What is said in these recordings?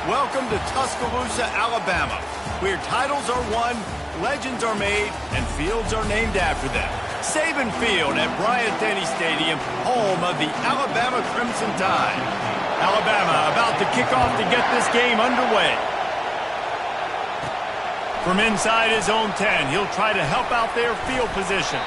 Welcome to Tuscaloosa, Alabama, where titles are won, legends are made, and fields are named after them. Saban Field at Bryant-Denny Stadium, home of the Alabama Crimson Tide. Alabama about to kick off to get this game underway. From inside his own 10, he'll try to help out their field position.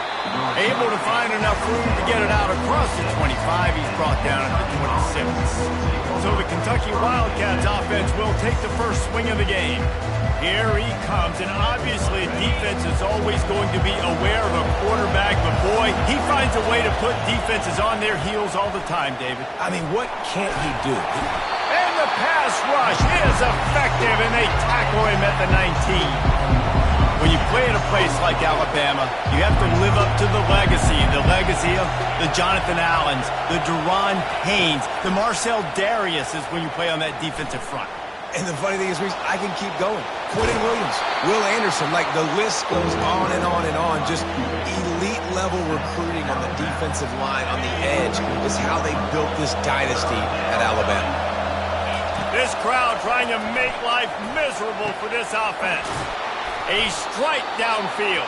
Able to find enough room to get it out across the 25, he's brought down at the 26. So the Kentucky Wildcats offense will take the first swing of the game. Here he comes, and obviously defense is always going to be aware of a quarterback, but boy, he finds a way to put defenses on their heels all the time, David. I mean, what can't he do? And the pass rush is effective, and they tackle him at the 19. When you play at a place like Alabama, you have to live up to the legacy of the Jonathan Allens, the Deron Paynes, the Marcel Dariuses when you play on that defensive front. And the funny thing is, Reese, I can keep going. Quentin Williams, Will Anderson, like the list goes on and on and on. Just elite-level recruiting on the defensive line, on the edge, is how they built this dynasty at Alabama. This crowd trying to make life miserable for this offense. A strike downfield.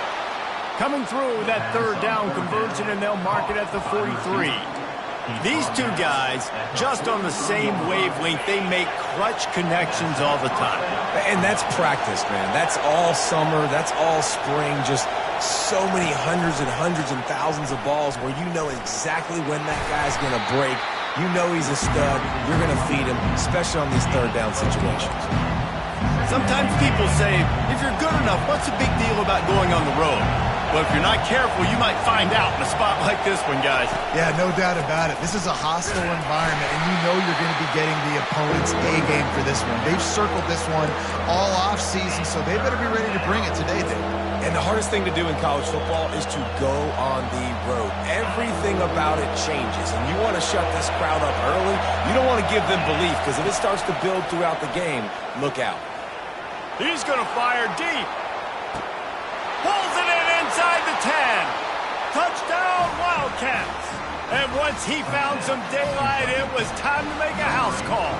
Coming through that third down conversion, and they'll mark it at the 43. These two guys, just on the same wavelength, they make clutch connections all the time. And that's practice, man. That's all summer. That's all spring. Just so many hundreds and thousands of balls where you know exactly when that guy's going to break. You know he's a stud. You're going to feed him, especially on these third down situations. Sometimes people say, if you're good enough, what's the big deal about going on the road? Well, if you're not careful, you might find out in a spot like this one, guys. Yeah, no doubt about it. This is a hostile environment, and you know you're going to be getting the opponent's A-game for this one. They've circled this one all off-season, so they better be ready to bring it today, Dave. And the hardest thing to do in college football is to go on the road. Everything about it changes, and you want to shut this crowd up early. You don't want to give them belief, because if it starts to build throughout the game, look out. He's going to fire deep. Pulls it in inside the 10. Touchdown, Wildcats. And once he found some daylight, it was time to make a house call.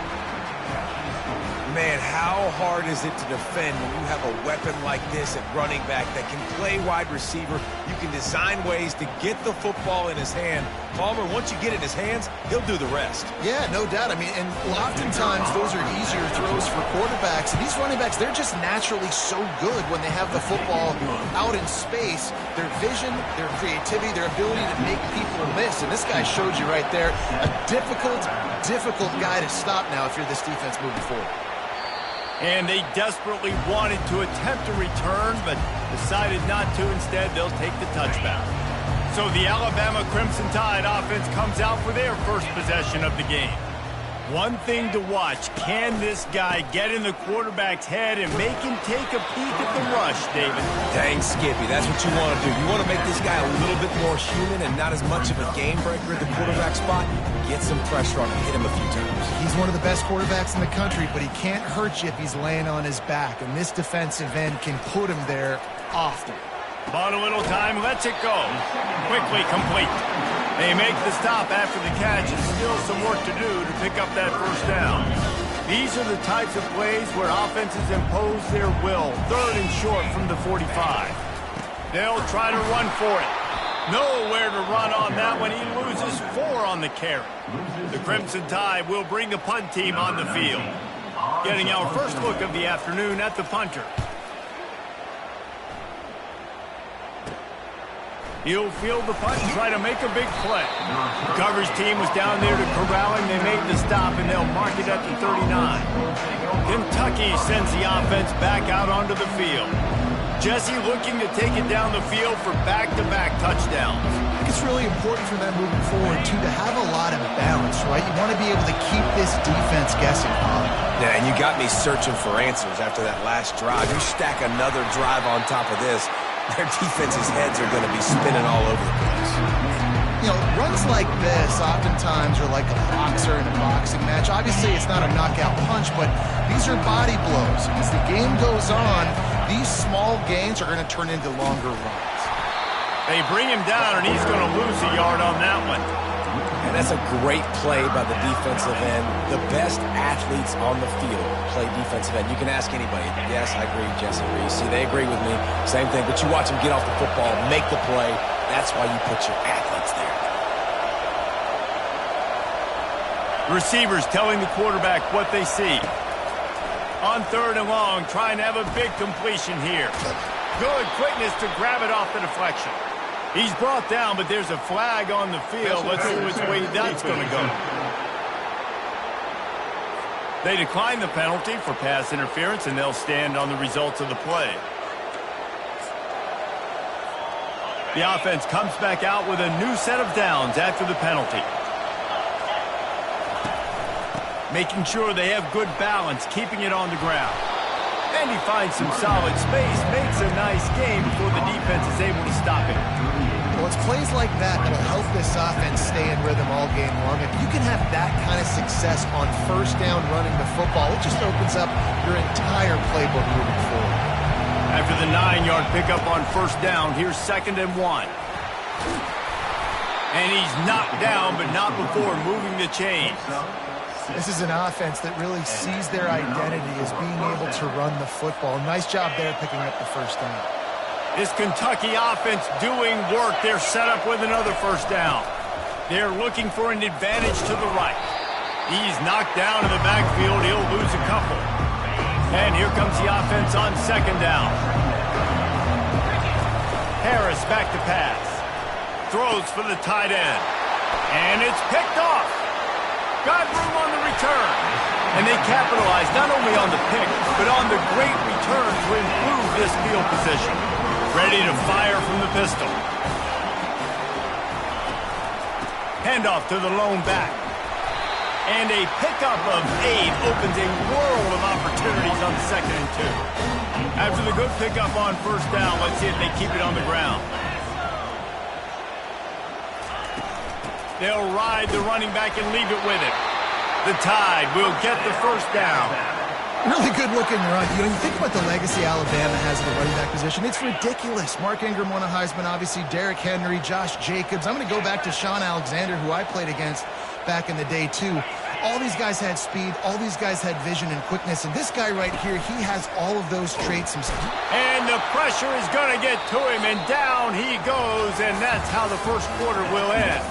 Man, how hard is it to defend when you have a weapon like this at running back that can play wide receiver? You can design ways to get the football in his hand. Palmer, once you get it in his hands, he'll do the rest. Yeah, no doubt. I mean, and oftentimes those are easier throws for quarterbacks. And these running backs, they're just naturally so good when they have the football out in space. Their vision, their creativity, their ability to make people miss. And this guy showed you right there, a difficult guy to stop now if you're this defense moving forward. And they desperately wanted to attempt a return, but decided not to. Instead, they'll take the touchback. So the Alabama Crimson Tide offense comes out for their first possession of the game. One thing to watch, can this guy get in the quarterback's head and make him take a peek at the rush, David? Dang, Skippy, that's what you want to do. You want to make this guy a little bit more human and not as much of a game breaker at the quarterback spot. Get some pressure on him, hit him a few times. He's one of the best quarterbacks in the country, but he can't hurt you if he's laying on his back, and this defensive end can put him there often. Bought a little time, lets it go. Quickly complete. They make the stop after the catch, and still some work to do to pick up that first down. These are the types of plays where offenses impose their will. Third and short from the 45. They'll try to run for it. Nowhere to run on that one. He loses 4 on the carry. The Crimson Tide will bring the punt team on the field. Getting our first look of the afternoon at the punter. He'll field the punt and try to make a big play. The coverage team was down there to corral him. They made the stop, and they'll mark it at the 39. Kentucky sends the offense back out onto the field. Jesse looking to take it down the field for back-to-back touchdowns. I think it's really important for them moving forward, too, to have a lot of balance, right? You want to be able to keep this defense guessing. Yeah, and you got me searching for answers after that last drive. You stack another drive on top of this, their defense's heads are going to be spinning all over the place. You know, runs like this oftentimes are like a boxer in a boxing match. Obviously, it's not a knockout punch, but these are body blows. As the game goes on, these small gains are going to turn into longer runs. They bring him down, and he's going to lose a yard on that one. And that's a great play by the defensive end. The best athletes on the field play defensive end. You can ask anybody. Yes, I agree, Jesse Reese. See, they agree with me. Same thing. But you watch them get off the football, make the play. That's why you put your athletes there. Receivers telling the quarterback what they see. On 3rd and long, trying to have a big completion here. Good quickness to grab it off the deflection. He's brought down, but there's a flag on the field. Let's see which way that's going to go. They decline the penalty for pass interference, and they'll stand on the results of the play. The offense comes back out with a new set of downs after the penalty. Making sure they have good balance, keeping it on the ground. And he finds some solid space, makes a nice game before the defense is able to stop it. Well, it's plays like that that'll help this offense stay in rhythm all game long. If you can have that kind of success on 1st down running the football, it just opens up your entire playbook moving forward. After the 9-yard pickup on 1st down, here's 2nd and 1. And he's knocked down, but not before moving the chains. This is an offense that really sees their identity as being able to run the football. Nice job there picking up the 1st down. This Kentucky offense doing work. They're set up with another 1st down. They're looking for an advantage to the right. He's knocked down in the backfield. He'll lose a couple. And here comes the offense on 2nd down. Harris back to pass. Throws for the tight end. And it's picked off. Got room on the return. And they capitalize not only on the pick, but on the great return to improve this field position. Ready to fire from the pistol. Handoff to the lone back. And a pickup of 8 opens a world of opportunities on 2nd and 2. After the good pickup on 1st down, let's see if they keep it on the ground. They'll ride the running back and leave it with him. The Tide will get the 1st down. Really good-looking run. You think about the legacy Alabama has in the running back position. It's ridiculous. Mark Ingram won a Heisman, obviously. Derrick Henry, Josh Jacobs. I'm going to go back to Sean Alexander, who I played against back in the day, too. All these guys had speed. All these guys had vision and quickness. And this guy right here, he has all of those traits himself. And the pressure is going to get to him, and down he goes, and that's how the 1st quarter will end.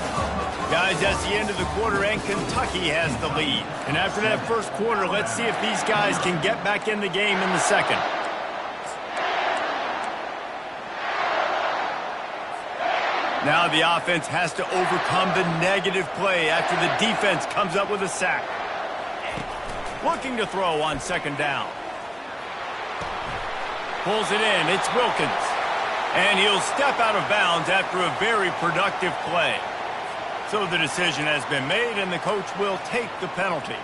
Guys, that's the end of the quarter, and Kentucky has the lead. And after that 1st quarter, let's see if these guys can get back in the game in the 2nd. Now the offense has to overcome the negative play after the defense comes up with a sack. Looking to throw on 2nd down. Pulls it in. It's Wilkins. And he'll step out of bounds after a very productive play. So the decision has been made, and the coach will take the penalty.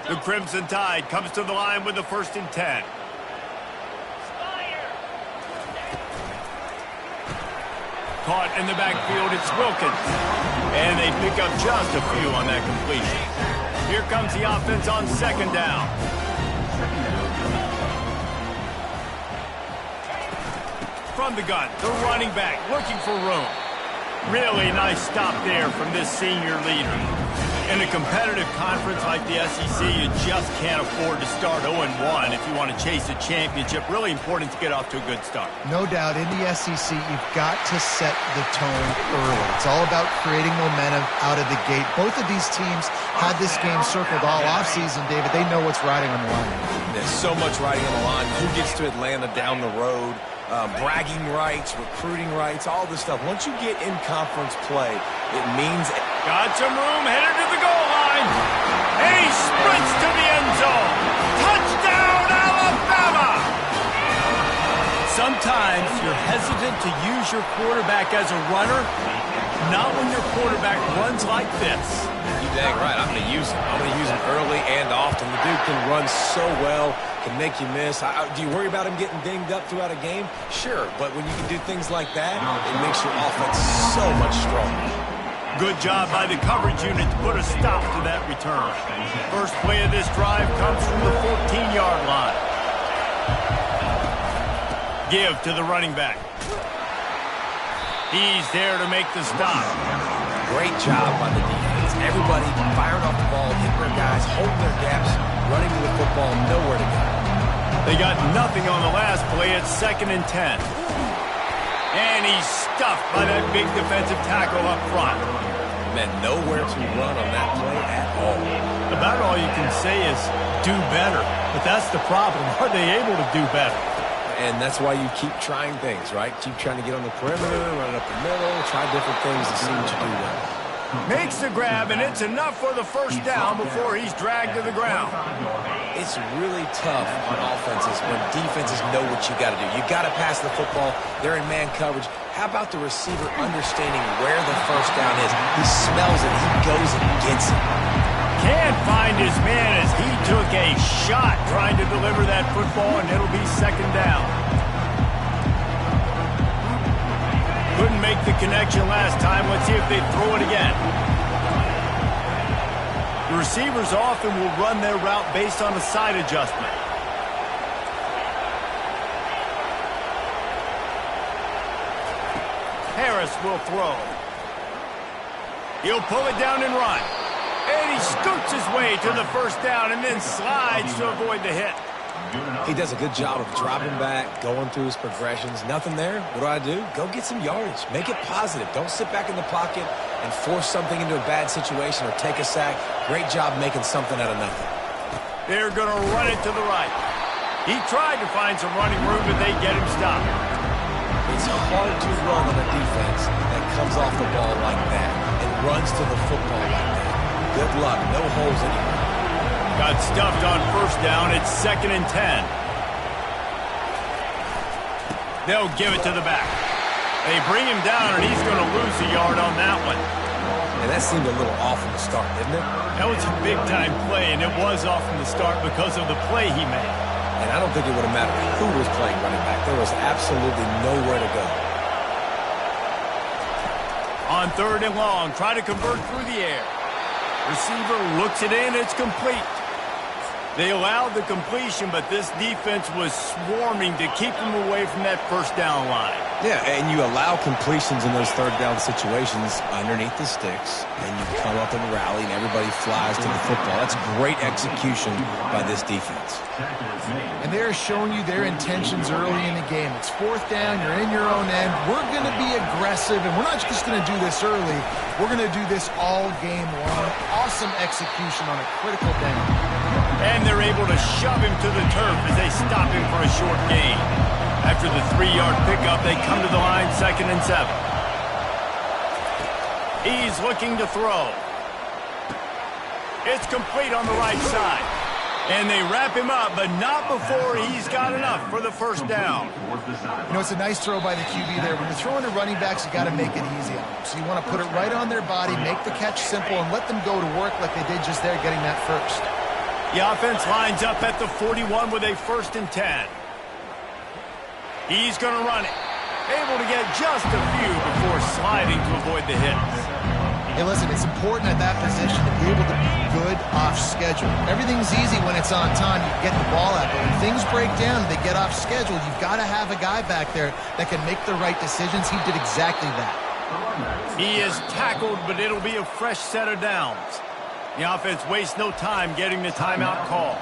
The Crimson Tide comes to the line with the 1st and 10. Caught in the backfield, it's Wilkins. And they pick up just a few on that completion. Here comes the offense on 2nd down. From the gun, the running back looking for room. Really nice stop there from this senior leader. In a competitive conference like the SEC, you just can't afford to start 0-1 if you want to chase a championship. Really important to get off to a good start. No doubt, in the SEC, you've got to set the tone early. It's all about creating momentum out of the gate. Both of these teams had this game circled all offseason, David. They know what's riding on the line. There's so much riding on the line. Who gets to Atlanta down the road? Bragging rights, recruiting rights, all this stuff. Once you get in conference play, it means... Got some room, headed to the goal line. And he sprints to the end zone. Touchdown, Alabama! Sometimes you're hesitant to use your quarterback as a runner. Not when your quarterback runs like this. You're dang right. I'm going to use him. I'm going to use him early and often. The dude can run so well, can make you miss. Do you worry about him getting dinged up throughout a game? Sure, but when you can do things like that, it makes your offense so much stronger. Good job by the coverage unit to put a stop to that return. First play of this drive comes from the 14-yard line. Give to the running back. He's there to make the stop. Great job by the defense. Everybody firing off the ball, hitting their guys, holding their gaps, running to the football, nowhere to go. They got nothing on the last play. It's 2nd and 10. And he's stuffed by that big defensive tackle up front. Man, nowhere to run on that play at all. About all you can say is do better. But that's the problem. Are they able to do better? And that's why you keep trying things, right? Keep trying to get on the perimeter, run up the middle, try different things to see what you do well. Makes the grab, and it's enough for the first down before he's dragged to the ground. It's really tough on offenses when defenses know what you got to do. You got to pass the football. They're in man coverage. How about the receiver understanding where the first down is? He smells it. He goes and gets it. Can't find his man as he took a shot trying to deliver that football, and it'll be 2nd down. Couldn't make the connection last time. Let's see if they throw it again. The receivers often will run their route based on a side adjustment. Harris will throw. He'll pull it down and run. And he scoots his way to the first down and then slides to avoid the hit. He does a good job of dropping back, going through his progressions. Nothing there. What do? Go get some yardage. Make it positive. Don't sit back in the pocket and force something into a bad situation or take a sack. Great job making something out of nothing. They're going to run it to the right. He tried to find some running room, but they get him stopped. It's hard to run on a defense that comes off the ball like that and runs to the football like that. Good luck. No holes anywhere. Got stuffed on first down. It's 2nd and 10. They'll give it to the back. They bring him down, and he's going to lose a yard on that one. And that seemed a little off from the start, didn't it? That was a big-time play, and it was off from the start because of the play he made. And I don't think it would have mattered who was playing running back. There was absolutely nowhere to go. On 3rd and long, try to convert through the air. Receiver looks it in. It's complete. They allowed the completion, but this defense was swarming to keep them away from that first down line. Yeah, and you allow completions in those 3rd down situations underneath the sticks, and you come up and rally, and everybody flies to the football. That's great execution by this defense. And they're showing you their intentions early in the game. It's 4th down. You're in your own end. We're going to be aggressive, and we're not just going to do this early. We're going to do this all game long. Awesome execution on a critical down. And they're able to shove him to the turf as they stop him for a short gain. After the 3-yard pickup, they come to the line 2nd and 7. He's looking to throw. It's complete on the right side. And they wrap him up, but not before he's got enough for the first down. You know, it's a nice throw by the QB there. When you're throwing to running backs, you got to make it easy on them. So you want to put it right on their body, make the catch simple, and let them go to work like they did just there, getting that first. The offense lines up at the 41 with a 1st and 10. He's going to run it. Able to get just a few before sliding to avoid the hits. Hey, listen, it's important at that position to be able to be good off schedule. Everything's easy when it's on time. You get the ball out. But when things break down and they get off schedule, you've got to have a guy back there that can make the right decisions. He did exactly that. He is tackled, but it'll be a fresh set of downs. The offense wastes no time getting the timeout call.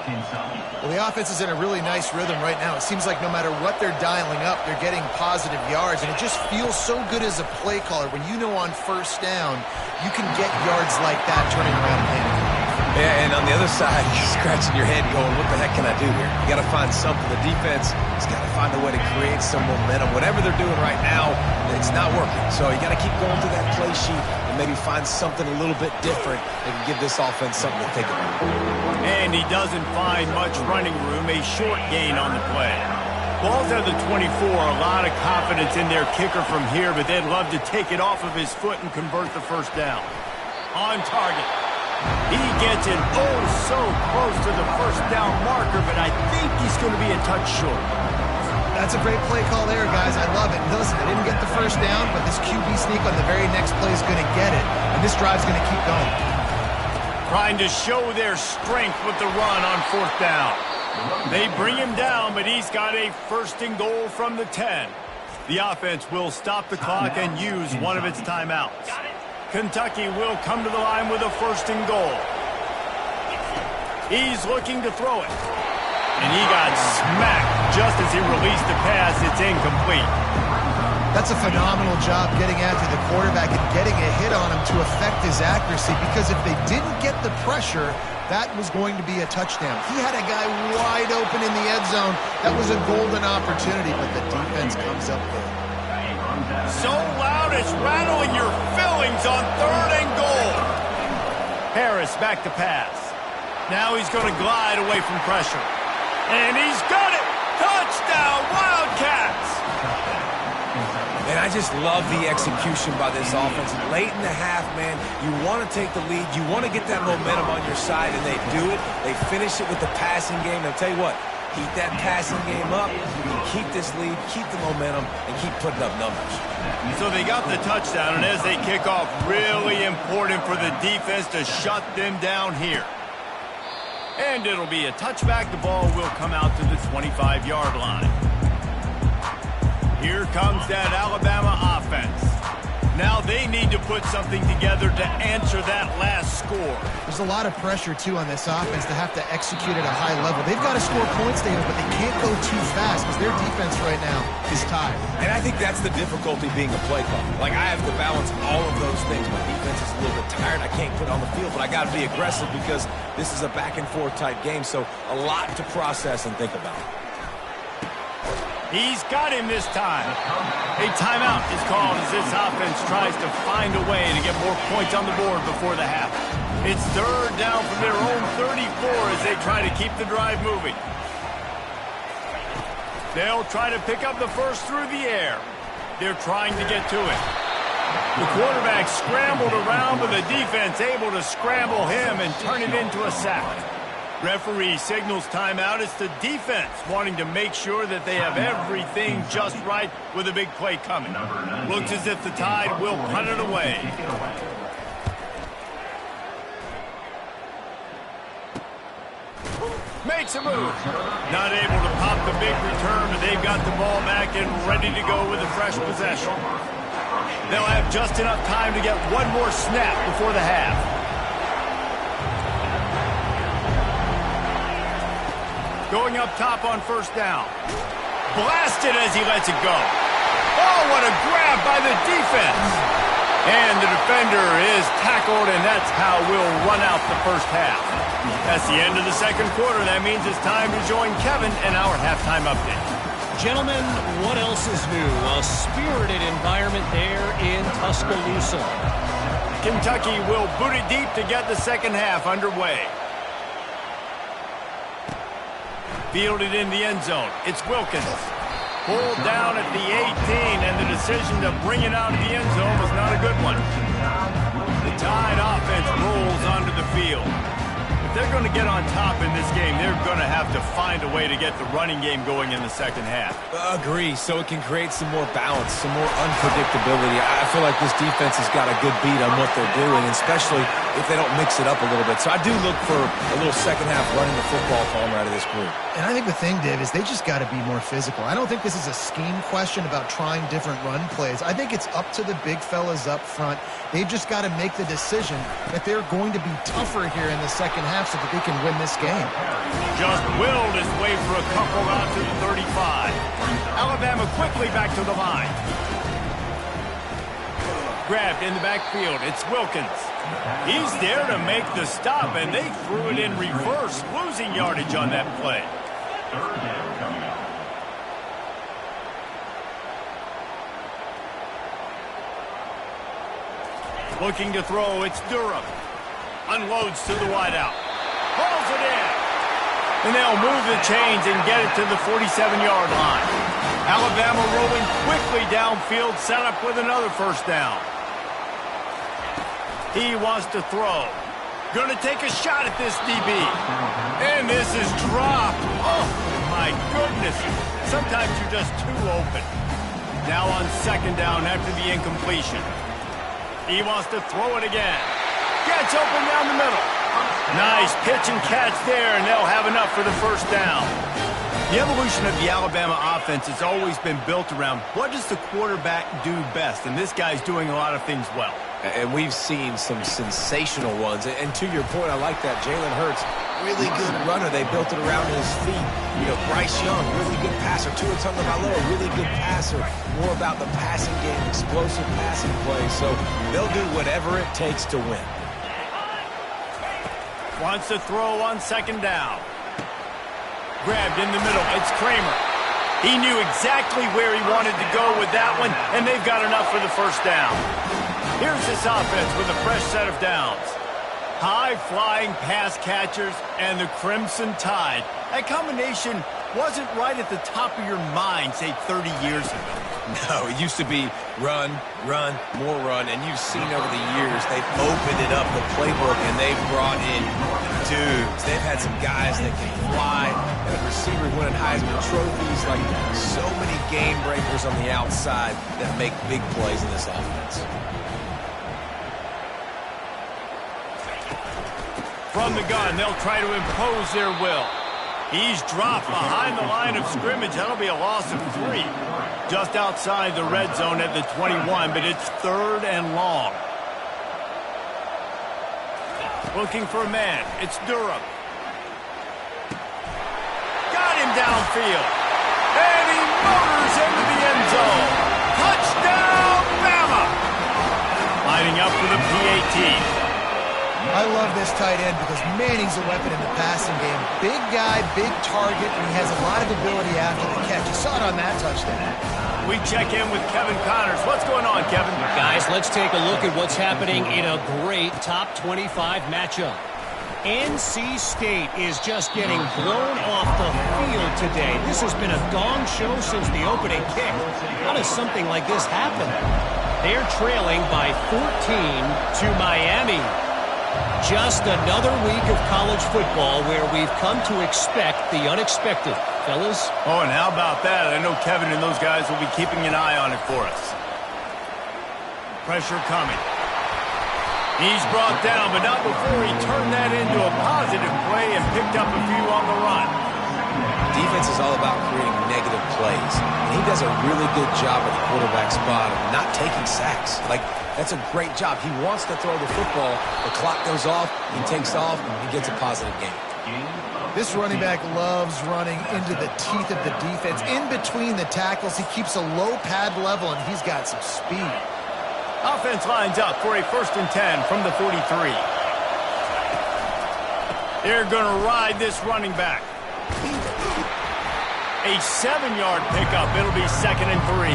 Well, the offense is in a really nice rhythm right now. It seems like no matter what they're dialing up, they're getting positive yards, and it just feels so good as a play caller when you know on first down you can get yards like that turning around and handing. Yeah, and on the other side, you're scratching your head going, what the heck can I do here? You got to find something. The defense has got to find a way to create some momentum. Whatever they're doing right now, it's not working. So you got to keep going through that play sheet and maybe find something a little bit different that can give this offense something to think about. And he doesn't find much running room, a short gain on the play. Ball's at the 24, a lot of confidence in their kicker from here, but they'd love to take it off of his foot and convert the first down. On target. He gets it so close to the first down marker, but I think he's going to be a touch short. That's a great play call there, guys. I love it. Listen, they didn't get the first down, but this QB sneak on the very next play is going to get it, and this drive's going to keep going. Trying to show their strength with the run on 4th down. They bring him down, but he's got a 1st and goal from the 10. The offense will stop the clock and use one of its timeouts. Kentucky will come to the line with a 1st and goal. He's looking to throw it. And he got smacked just as he released the pass. It's incomplete. That's a phenomenal job getting after the quarterback and getting a hit on him to affect his accuracy, because if they didn't get the pressure, that was going to be a touchdown. He had a guy wide open in the end zone. That was a golden opportunity, but the defense comes up big. So loud it's rattling your fillings on 3rd and goal. Harris back to pass. Now he's going to glide away from pressure. And he's got it! Touchdown, Wildcats! And I just love the execution by this offense. Late in the half, man, you want to take the lead. You want to get that momentum on your side, and they do it. They finish it with the passing game. And I'll tell you what, keep that passing game up. Keep this lead, keep the momentum, and keep putting up numbers. So they got the touchdown, and as they kick off, really important for the defense to shut them down here. And it'll be a touchback. The ball will come out to the 25-yard line. Here comes that Alabama offense. Now they need to put something together to answer that last score. There's a lot of pressure, too, on this offense to have to execute at a high level. They've got to score points, David, but they can't go too fast because their defense right now is tired. And I think that's the difficulty being a play caller. Like, I have to balance all of those things. My defense is a little bit tired. I can't put on the field, but I got to be aggressive because this is a back-and-forth type game, so a lot to process and think about. He's got him this time. A timeout is called as this offense tries to find a way to get more points on the board before the half. It's 3rd down from their own 34 as they try to keep the drive moving. They'll try to pick up the first through the air. They're trying to get to it. The quarterback scrambled around, but the defense able to scramble him and turn it into a sack. Referee signals timeout. It's the defense wanting to make sure that they have everything just right with a big play coming. Looks as if the Tide will punt it away. Makes a move. Not able to pop the big return, but they've got the ball back and ready to go with a fresh possession. They'll have just enough time to get one more snap before the half. Going up top on 1st down. Blasted as he lets it go. Oh, what a grab by the defense. And the defender is tackled, and that's how we'll run out the first half. That's the end of the 2nd quarter. That means it's time to join Kevin and our halftime update. Gentlemen, what else is new? A spirited environment there in Tuscaloosa. Kentucky will boot it deep to get the 2nd half underway. Fielded in the end zone. It's Wilkins. Pulled down at the 18, and the decision to bring it out of the end zone was not a good one. The Tide offense rolls onto the field. If they're going to get on top in this game, they're going to have to find a way to get the running game going in the 2nd half. Agree, so it can create some more balance, some more unpredictability. I feel like this defense has got a good beat on what they're doing, especially if they don't mix it up a little bit. So I do look for a little 2nd half running the football calm out of this group. And I think the thing, Dave, is they just got to be more physical. I don't think this is a scheme question about trying different run plays. I think it's up to the big fellas up front. They've just got to make the decision that they're going to be tougher here in the 2nd half so that they can win this game. Just willed his way for a couple out to the 35. Alabama quickly back to the line. Grabbed in the backfield. It's Wilkins. He's there to make the stop, and they threw it in reverse, losing yardage on that play. Looking to throw, it's Durham. Unloads to the wideout. Pulls it in. And they'll move the chains and get it to the 47-yard line. Alabama rolling quickly downfield, set up with another 1st down. He wants to throw. Going to take a shot at this DB. And this is dropped. Oh, my goodness. Sometimes you're just too open. Now on 2nd down after the incompletion. He wants to throw it again. Gets open down the middle. Nice pitch and catch there, and they'll have enough for the 1st down. The evolution of the Alabama offense has always been built around what does the quarterback do best, and this guy's doing a lot of things well. And we've seen some sensational ones. And to your point, I like that. Jalen Hurts, really good runner. They built it around his feet. You know, Bryce Young, really good passer. Tua Tagovailoa, really good passer. More about the passing game, explosive passing plays. So they'll do whatever it takes to win. Wants to throw on second down. Grabbed in the middle. It's Kramer. He knew exactly where he wanted to go with that one, and they've got enough for the first down. Here's this offense with a fresh set of downs. High-flying pass catchers and the Crimson Tide. That combination wasn't right at the top of your mind, say, 30 years ago. No, it used to be run, run, more run, and you've seen over the years they've opened it up, the playbook, and they've brought in dudes. They've had some guys that can fly, and receivers winning Heisman trophies, like so many game breakers on the outside that make big plays in this offense. From the gun, they'll try to impose their will. He's dropped behind the line of scrimmage. That'll be a loss of 3. Just outside the red zone at the 21, but it's 3rd and long. Looking for a man. It's Durham. Got him downfield. And he motors into the end zone. Touchdown, Bama! Lining up for the PAT. I love this tight end because, man, he's a weapon in the passing game. Big guy, big target, and he has a lot of ability after the catch. You saw it on that touchdown. We check in with Kevin Connors. What's going on, Kevin? Guys, let's take a look at what's happening in a great top 25 matchup. NC State is just getting blown off the field today. This has been a gong show since the opening kick. How does something like this happen? They're trailing by 14 to Miami. Just another week of college football where we've come to expect the unexpected. Fellas? Oh, and how about that? I know Kevin and those guys will be keeping an eye on it for us. Pressure coming. He's brought down, but not before he turned that into a positive play and picked up a few on the run. Defense is all about creating negative plays. And he does a really good job at the quarterback spot of not taking sacks. Like, that's a great job. He wants to throw the football. The clock goes off. He takes off. He gets a positive game. This running back loves running into the teeth of the defense. In between the tackles, he keeps a low pad level, and he's got some speed. Offense lines up for a 1st and 10 from the 43. They're going to ride this running back. A 7-yard pickup. It'll be 2nd and 3.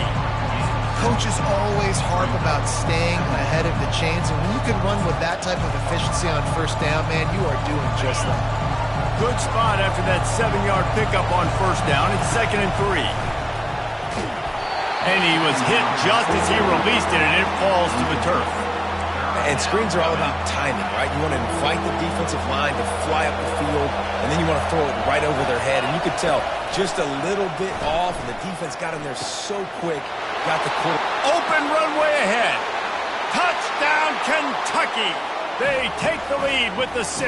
Coaches always harp about staying ahead of the chains, and when you can run with that type of efficiency on 1st down, man, you are doing just that. Good spot after that 7-yard pickup on 1st down. It's 2nd and 3. And he was hit just as he released it, and it falls to the turf. And screens are all about timing, right? You want to invite the defensive line to fly up the field, and then you want to throw it right over their head. And you could tell just a little bit off, and the defense got in there so quick, got the quarter. Open runway ahead. Touchdown, Kentucky. They take the lead with the 6.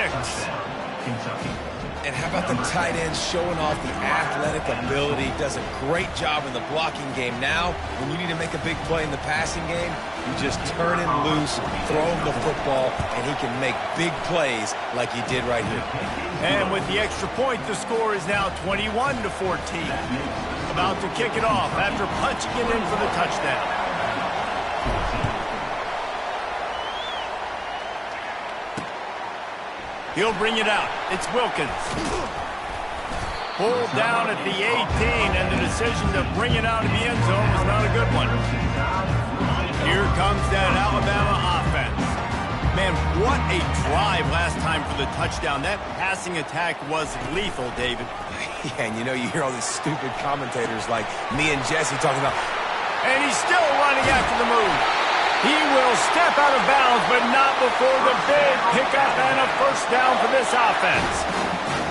And how about the tight end showing off the athletic ability? Does a great job in the blocking game. Now, when you need to make a big play in the passing game, you just turn him loose, throw him the football, and he can make big plays like he did right here. And with the extra point, the score is now 21-14. About to kick it off after punching it in for the touchdown. He'll bring it out. It's Wilkins. Pulled down at the 18, and the decision to bring it out of the end zone was not a good one. Here comes that Alabama offense. Man, what a drive last time for the touchdown. That passing attack was lethal, David. Yeah, and you know, you hear all these stupid commentators like me and Jesse talking about, and he's still running after the move. He will step out of bounds, but not before the big pickup and a 1st down for this offense.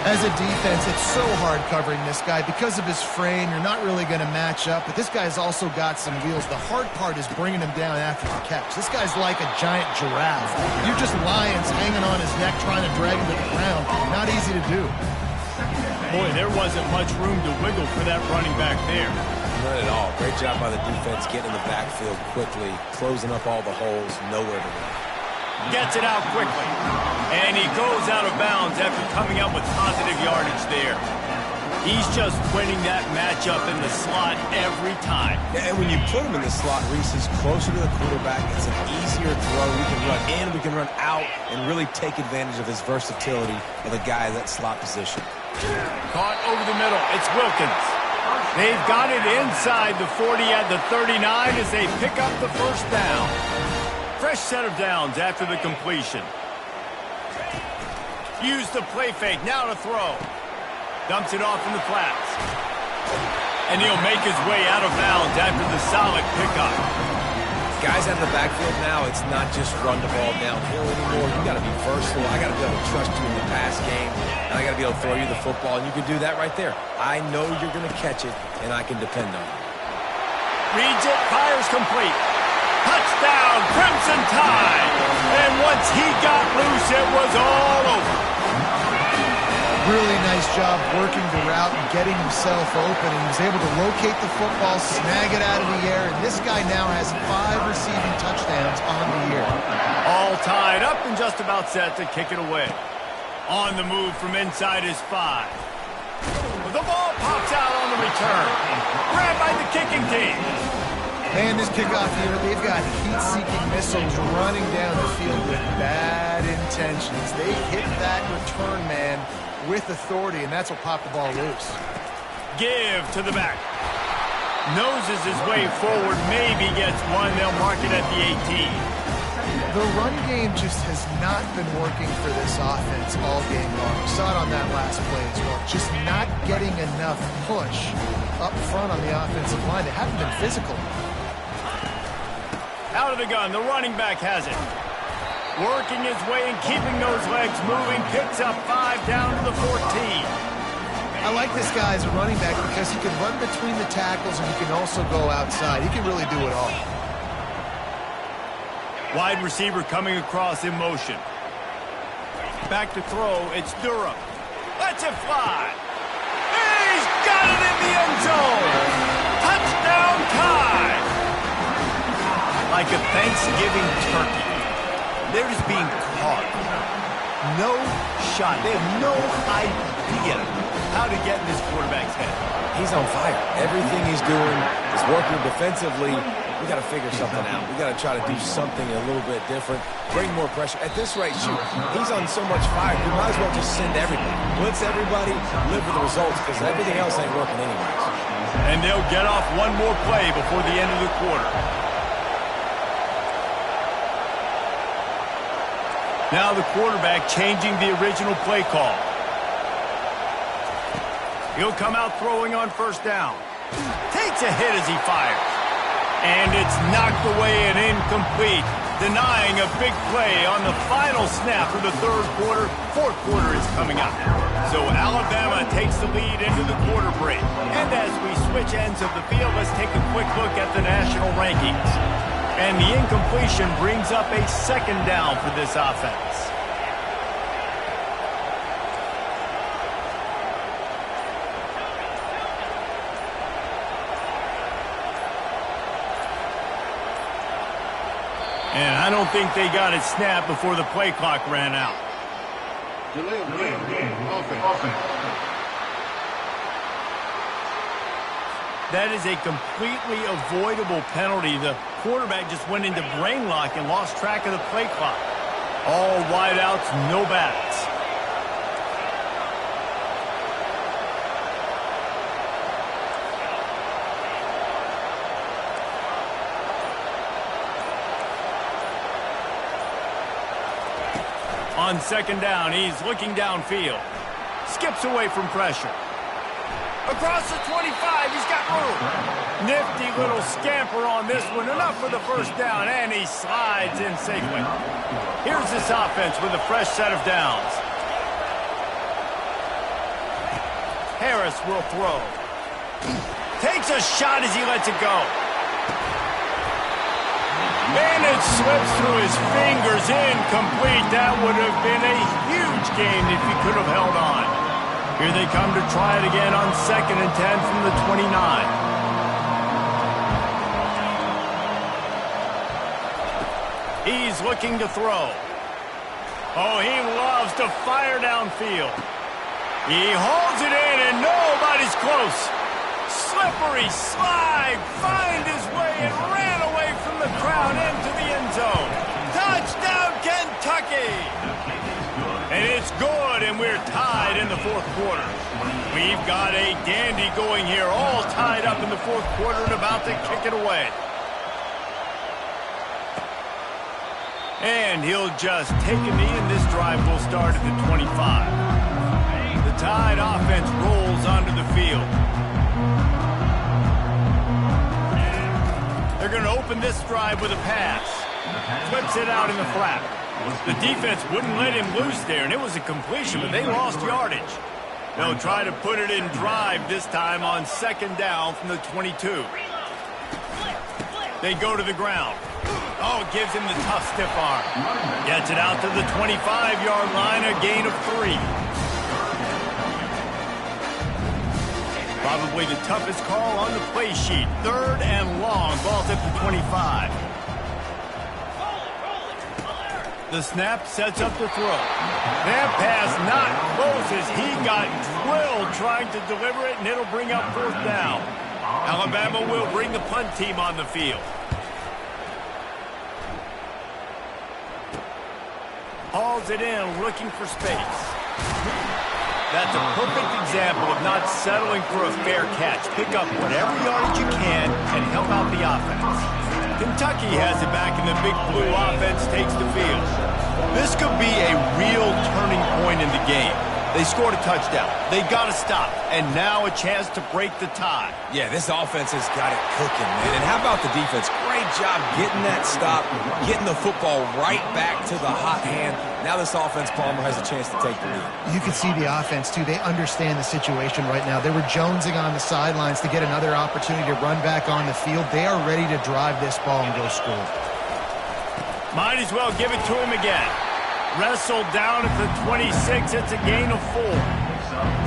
As a defense, it's so hard covering this guy. Because of his frame, you're not really going to match up, but this guy's also got some wheels. The hard part is bringing him down after the catch. This guy's like a giant giraffe. You're just lions hanging on his neck trying to drag him to the ground. Not easy to do. Boy, there wasn't much room to wiggle for that running back there. Not at all. Great job by the defense getting in the backfield quickly, closing up all the holes, nowhere to run. Gets it out quickly. And he goes out of bounds after coming up with positive yardage there. He's just winning that matchup in the slot every time. Yeah, and when you put him in the slot, Reese is closer to the quarterback. It's an easier throw. We can run in, we can run out, and really take advantage of his versatility of the guy in that slot position. Caught over the middle. It's Wilkins. They've got it inside the 40 at the 39 as they pick up the first down. Fresh set of downs after the completion. Use the play fake. Now to throw. Dumps it off in the flats. And he'll make his way out of bounds after the solid pickup. Guys out of the backfield now, it's not just run the ball downhill anymore. You got to be versatile. I got to be able to trust you in the pass game. And I got to be able to throw you the football. And you can do that right there. I know you're going to catch it, and I can depend on it. Reads it. Fires complete. Touchdown, Crimson Tide. And once he got loose, it was all over. Really nice job working the route and getting himself open. And he was able to locate the football, snag it out of the air. And this guy now has 5 receiving touchdowns on the year. All tied up and just about set to kick it away. On the move from inside his 5. The ball pops out on the return. Grabbed by the kicking team. Man, this kickoff here, they've got heat-seeking missiles running down the field with bad intentions. They hit that return man with authority, and that's what popped the ball loose. Give to the back. Noses his way forward, maybe gets one. They'll mark it at the 18. The run game just has not been working for this offense all game long. We saw it on that last play as well. Just not getting enough push up front on the offensive line. They haven't been physical. Out of the gun, the running back has it. Working his way and keeping those legs moving. Picks up 5 down to the 14. I like this guy as a running back because he can run between the tackles and he can also go outside. He can really do it all. Wide receiver coming across in motion. Back to throw. It's Durham. Lets it fly. He's got it in the end zone. Touchdown Tide. Like a Thanksgiving turkey. They're just being caught. No shot. They have no idea how to get in this quarterback's head. He's on fire. Everything he's doing is working defensively. We got to figure something out. We got to try to do something a little bit different. Bring more pressure. At this rate, shoot, he's on so much fire. You might as well just send everybody. Blitz everybody, live with the results, because everything else ain't working anyways. And they'll get off one more play before the end of the quarter. Now the quarterback changing the original play call. He'll come out throwing on first down. Takes a hit as he fires. And it's knocked away and incomplete, denying a big play on the final snap of the third quarter. Fourth quarter is coming up. So Alabama takes the lead into the quarter break. And as we switch ends of the field, let's take a quick look at the national rankings. And the incompletion brings up a second down for this offense. And I don't think they got it snapped before the play clock ran out. Delay of game. Offense. That is a completely avoidable penalty. The quarterback just went into brain lock and lost track of the play clock. All wideouts, no bats. On second down, he's looking downfield. Skips away from pressure. Across the 25, he's got room. Nifty little scamper on this one. Enough for the first down, and he slides in safely. Here's this offense with a fresh set of downs. Harris will throw. Takes a shot as he lets it go. And it slips through his fingers, incomplete. That would have been a huge gain if he could have held on. Here they come to try it again on 2nd and 10 from the 29. He's looking to throw. Oh, he loves to fire downfield. He holds it in, and nobody's close. Slippery slide, find his way, and ran away from the crowd into the end zone. Touchdown, Kentucky! And it's good, and we're tied in the 4th quarter. We've got a dandy going here, all tied up in the 4th quarter and about to kick it away. And he'll just take a knee, and this drive will start at the 25. The Tide offense rolls onto the field. They're going to open this drive with a pass. Flips it out in the flat. The defense wouldn't let him loose there, and it was a completion, but they lost yardage. They'll try to put it in drive this time on 2nd down from the 22. They go to the ground. Oh, gives him the tough stiff arm. Gets it out to the 25-yard line, a gain of 3. Probably the toughest call on the play sheet. 3rd and long, ball's at the 25. The snap sets up the throw. That pass not close as he got drilled trying to deliver it, and it'll bring up 4th down. Alabama will bring the punt team on the field. Hauls it in, looking for space. That's a perfect example of not settling for a fair catch. Pick up whatever yardage you can and help out the offense. Kentucky has it back, and the Big Blue offense takes the field. This could be a real turning point in the game. They scored a touchdown. They got to stop, and now a chance to break the tie. Yeah, this offense has got it cooking, man. And how about the defense? Great job getting that stop, getting the football right back to the hot hand. Now this offense, Palmer, has a chance to take the lead. You can see the offense, too. They understand the situation right now. They were jonesing on the sidelines to get another opportunity to run back on the field. They are ready to drive this ball and go score. Might as well give it to him again. Wrestled down at the 26. It's a gain of 4.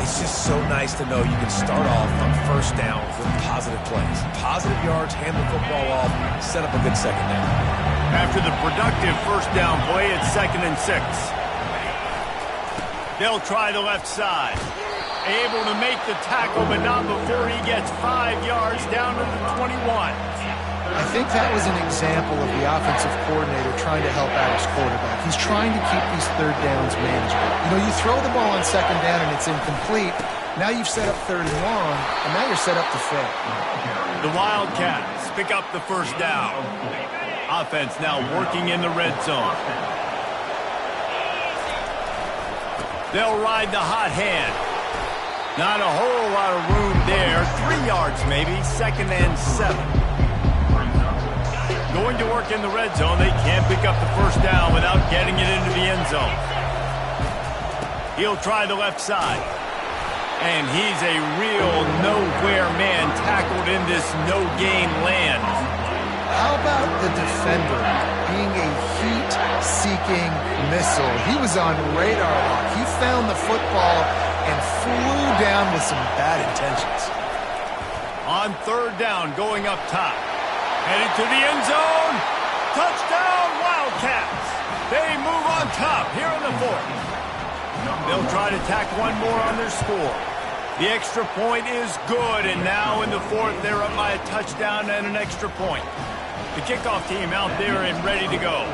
It's just so nice to know you can start off on 1st down with positive plays. Positive yards, hand the football off, set up a good 2nd down. After the productive 1st down play, it's 2nd and 6. They'll try the left side. Able to make the tackle, but not before he gets 5 yards down to the 21. I think that was an example of the offensive coordinator trying to help out his quarterback. He's trying to keep these 3rd downs manageable. You know, you throw the ball on 2nd down and it's incomplete. Now you've set up 3rd and long, and now you're set up to fail. The Wildcats pick up the 1st down. Offense now working in the red zone. They'll ride the hot hand. Not a whole lot of room there. 3 yards maybe, 2nd and 7. Going to work in the red zone. They can't pick up the 1st down without getting it into the end zone. He'll try the left side. And he's a real nowhere man tackled in this no-gain land. How about the defender being a heat-seeking missile? He was on radar lock. He found the football and flew down with some bad intentions. On 3rd down, going up top. Headed to the end zone. Touchdown, Wildcats. They move on top here in the 4th. They'll try to tack one more on their score. The extra point is good, and now in the 4th, they're up by a touchdown and an extra point. The kickoff team out there and ready to go.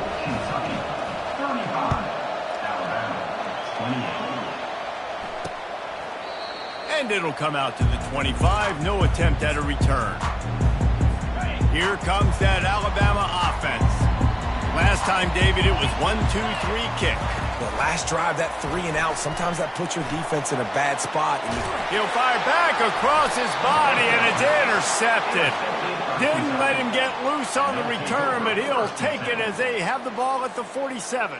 And it'll come out to the 25. No attempt at a return. Here comes that Alabama offense. Last time, David, it was 1-2-3 kick. The last drive, that 3 and out, sometimes that puts your defense in a bad spot. And he'll fire back across his body, and it's intercepted. Didn't let him get loose on the return, but he'll take it as they have the ball at the 47.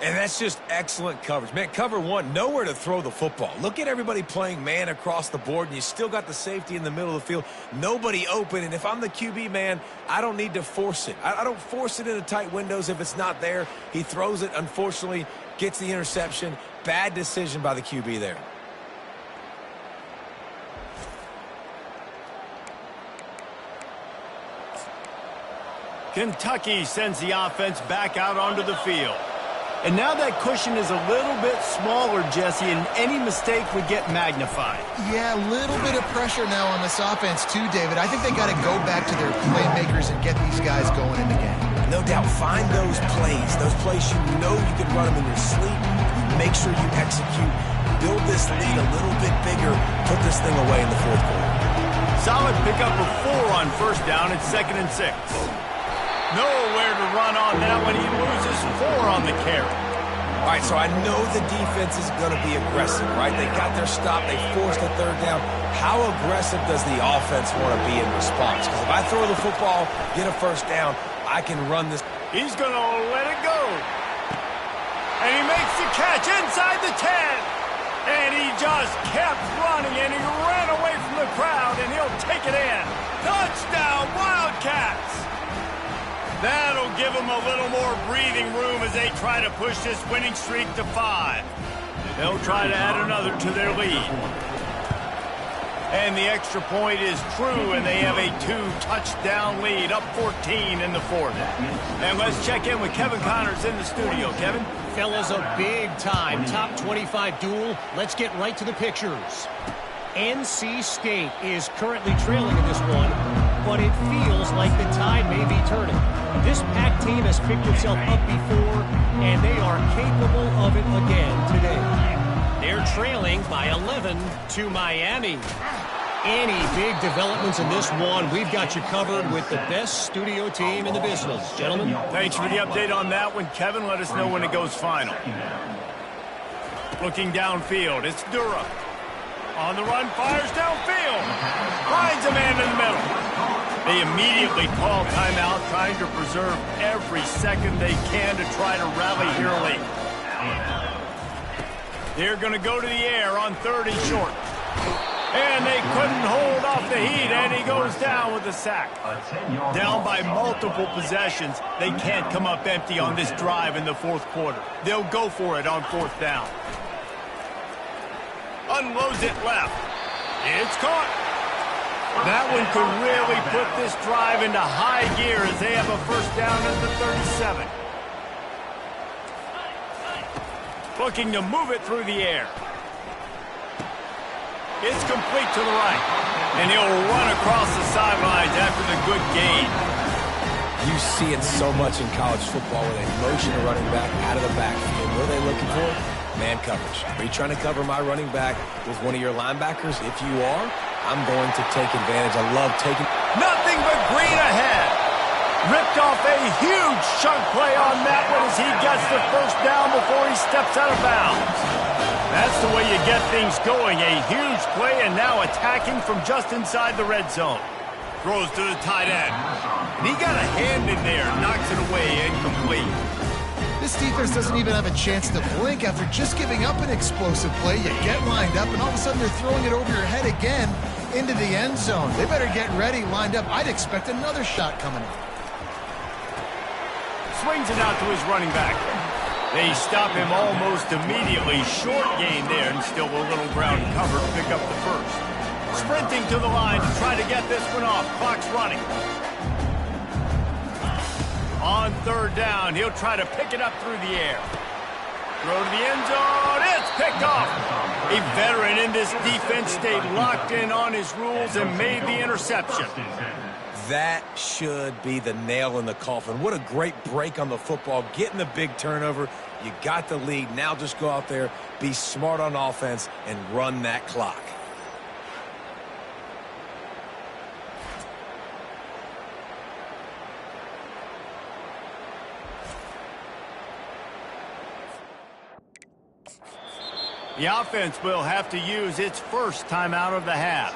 And that's just excellent coverage. Man, cover 1, nowhere to throw the football. Look at everybody playing man across the board, and you still got the safety in the middle of the field. Nobody open, and if I'm the QB, man, I don't need to force it. I don't force it into tight windows if it's not there. He throws it, unfortunately, gets the interception. Bad decision by the QB there. Kentucky sends the offense back out onto the field. And now that cushion is a little bit smaller, Jesse, and any mistake would get magnified. Yeah, a little bit of pressure now on this offense too, David. I think they got to go back to their playmakers and get these guys going in the game. No doubt, find those plays you know you can run them in your sleep. Make sure you execute. Build this lead a little bit bigger. Put this thing away in the fourth quarter. Solid pickup of 4 on first down at 2nd and 6. Nowhere to run on that one. He loses 4 on the carry. All right, so I know the defense is going to be aggressive, right? They got their stop. They forced a 3rd down. How aggressive does the offense want to be in response? Because if I throw the football, get a 1st down, I can run this. He's going to let it go. And he makes the catch inside the 10. And he just kept running, and he ran away from the crowd, and he'll take it in. Touchdown, Wildcats! That'll give them a little more breathing room as they try to push this winning streak to 5. They'll try to add another to their lead. And the extra point is true, and they have a 2-touchdown lead, up 14 in the 4th. And let's check in with Kevin Connors in the studio. Kevin? Fellas, a big-time top 25 duel. Let's get right to the pictures. NC State is currently trailing in this one, but it feels like the tide may be turning. This Pac team has picked itself up before, and they are capable of it again today. They're trailing by 11 to Miami. Any big developments in this one, we've got you covered with the best studio team in the business. Gentlemen? Thanks for the update on that one, Kevin. Let us know when it goes final. Looking downfield, it's Dura. On the run, fires downfield. Finds a man in the middle. They immediately call timeout, trying to preserve every second they can to try to rally here late. They're going to go to the air on 3rd and short. And they couldn't hold off the heat, and he goes down with a sack. Down by multiple possessions, they can't come up empty on this drive in the 4th quarter. They'll go for it on 4th down. Unloads it left. It's caught. That one could really put this drive into high gear as they have a 1st down at the 37. Looking to move it through the air. It's complete to the right. And he'll run across the sidelines after the good gain. You see it so much in college football where they motion a running back out of the backfield. What are they looking for? Man coverage. Are you trying to cover my running back with one of your linebackers? If you are, I'm going to take advantage. I love taking... Nothing but green ahead. Ripped off a huge chunk play on that one as he gets the 1st down before he steps out of bounds. That's the way you get things going. A huge play, and now attacking from just inside the red zone. Throws to the tight end. And he got a hand in there, knocks it away, incomplete. This defense doesn't even have a chance to blink after just giving up an explosive play. You get lined up, and all of a sudden they're throwing it over your head again into the end zone. They better get ready, lined up. I'd expect another shot coming up. Swings it out to his running back. They stop him almost immediately. Short gain there, and still a little ground cover to pick up the 1st. Sprinting to the line to try to get this one off. Clock's running. On 3rd down, he'll try to pick it up through the air. Throw to the end zone. It's picked off. A veteran in this defense stayed locked in on his rules and made the interception. That should be the nail in the coffin. What a great break on the football. Getting the big turnover. You got the lead. Now just go out there, be smart on offense, and run that clock. The offense will have to use its 1st timeout of the half.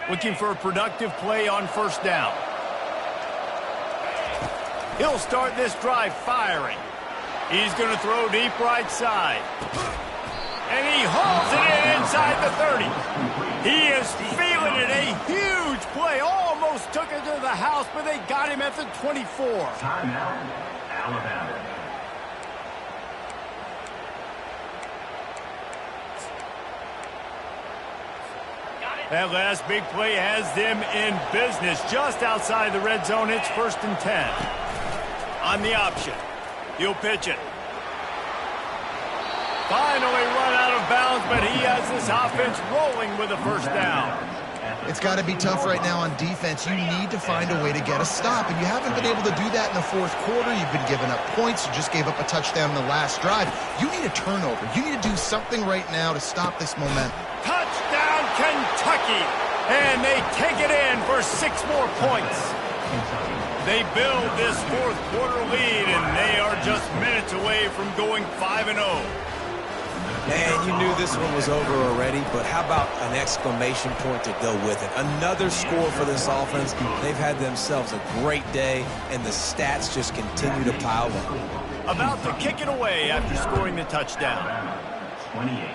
Looking for a productive play on 1st down. He'll start this drive firing. He's going to throw deep right side. And he hauls it in inside the 30. He is feeling it. A huge play. Almost took it to the house, but they got him at the 24. Timeout, Alabama. That last big play has them in business just outside the red zone. It's 1st and 10. On the option. He'll pitch it. Finally run out of bounds, but he has this offense rolling with a first down. It's got to be tough right now on defense. You need to find a way to get a stop, and you haven't been able to do that in the 4th quarter. You've been giving up points. You just gave up a touchdown in the last drive. You need a turnover. You need to do something right now to stop this momentum. Touchdown, Kentucky! And they take it in for 6 more points. They build this 4th quarter lead, and they are just minutes away from going 5-0. Man, you knew this one was over already, but how about an exclamation point to go with it? Another score for this offense. They've had themselves a great day, and the stats just continue to pile up. About to kick it away after scoring the touchdown. 28.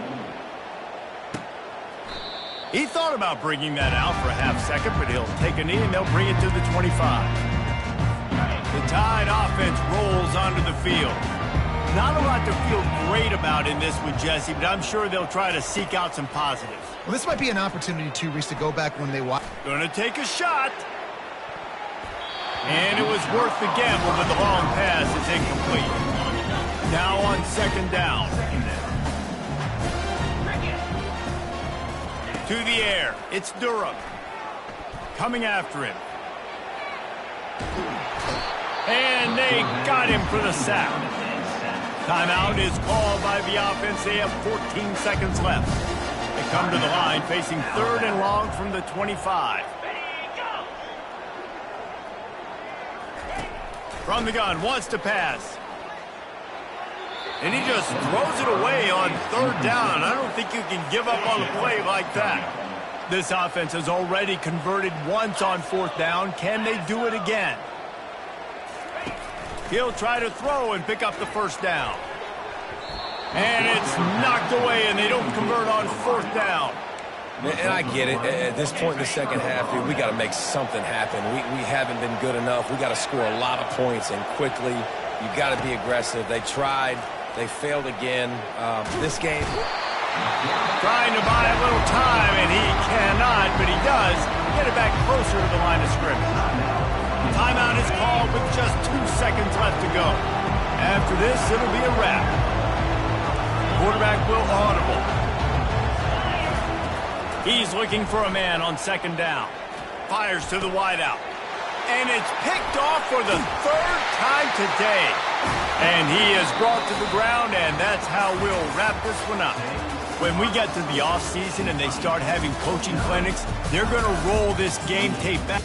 He thought about bringing that out for a half second, but he'll take a knee and they'll bring it to the 25. The Tide offense rolls onto the field. Not a lot to feel great about in this with Jesse, but I'm sure they'll try to seek out some positives. Well, this might be an opportunity, too, Reese, to go back when they watch. Gonna take a shot. And it was worth the gamble, but the long pass is incomplete. Now on 2nd down. To the air. It's Durham. Coming after him. And they got him for the sack. Timeout is called by the offense. They have 14 seconds left. They come to the line facing 3rd and long from the 25. From the gun, wants to pass. And he just throws it away on 3rd down. I don't think you can give up on a play like that. This offense has already converted once on 4th down. Can they do it again? He'll try to throw and pick up the first down. And it's knocked away, and they don't convert on 4th down. And I get it. At this point in the second half, dude, we got to make something happen. We haven't been good enough. We got to score a lot of points, and quickly. You've got to be aggressive. They tried. They failed again. This game. Trying to buy a little time, and he cannot, but he does get it back closer to the line of scrimmage. Timeout is called with just 2 seconds left to go. After this, it'll be a wrap. Quarterback will audible. He's looking for a man on 2nd down. Fires to the wideout. And it's picked off for the 3rd time today. And he is brought to the ground, and that's how we'll wrap this one up. When we get to the offseason and they start having coaching clinics, they're going to roll this game tape back.